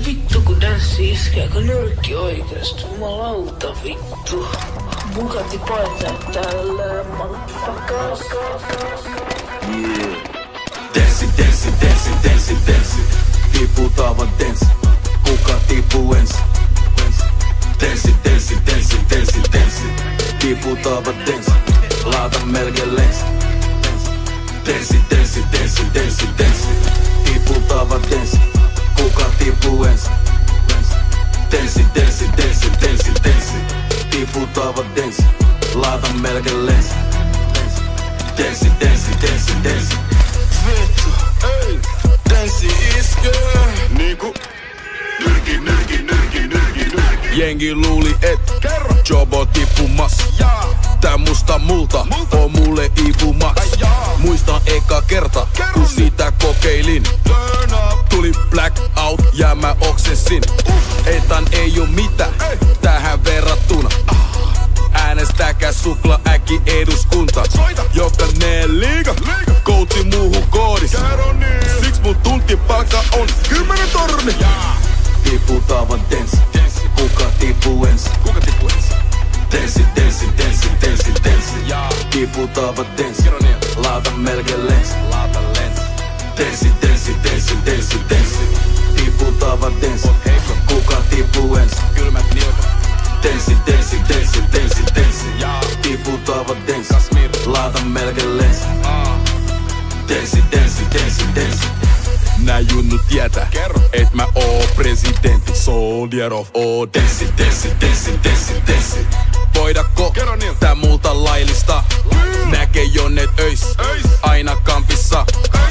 Vittu kun danssi iskee, kun nyrkki oikeesti. Jumalauta vittu. Bugatti painaa täällä, motherfuckers. Yeah. Denssi, denssi, denssi, denssi, denssi. Tiputaan vaan denssi. Kuka tipuu ensin? Denssi, denssi, denssi, denssi, denssi. Tiputaan vaan denssi. Laata melkein lensi. Denssi, denssi, denssi, denssi, denssi. Tiputaan vaan denssi. Kuka tipuu ensin? Denssi, denssi, denssi, denssi, denssi. Tiputaan vaan denssi. Laata melkein lensi. Denssi, denssi, denssi, denssi. Vittu, ei, denssi iskee niinku nyrki, nyrki, nyrki, nyrki, nyrki. Jengi luuli et Jobo tippumas. Tää musta multa on mulle ipumaks. Muistan eka kerta kun sitä kokeilin. Tuli black out ja mä oksensin. Etan ei oo mitä tähän verrattuna. Äänestäkää supla äkki eduskunta. Jokainen liiga koutti muuhun koodis. Siks mun tuntipalkka on 10 torni. Tiputaan vaan denssi. Kuka tipuu ensin? Denssi, denssi, denssi, denssi, denssi. Tiputaan vaan denssi. Laata melkein lensi. Denssi, denssi, denssi, denssi, denssi. Tiputaan vaan denssi. Kuka tipuu ensin? Denssi, denssi, denssi, denssi, denssi. Tiputaan vaan denssi. Laata melkein lensi. Denssi, denssi, denssi, denssi. Nää junnut tietää, et mä oo presidentti. Soldier of all. Denssi, denssi, denssi, denssi, denssi. Voidakko tää multa laillista? Näkee jonnet öis, aina kampissa.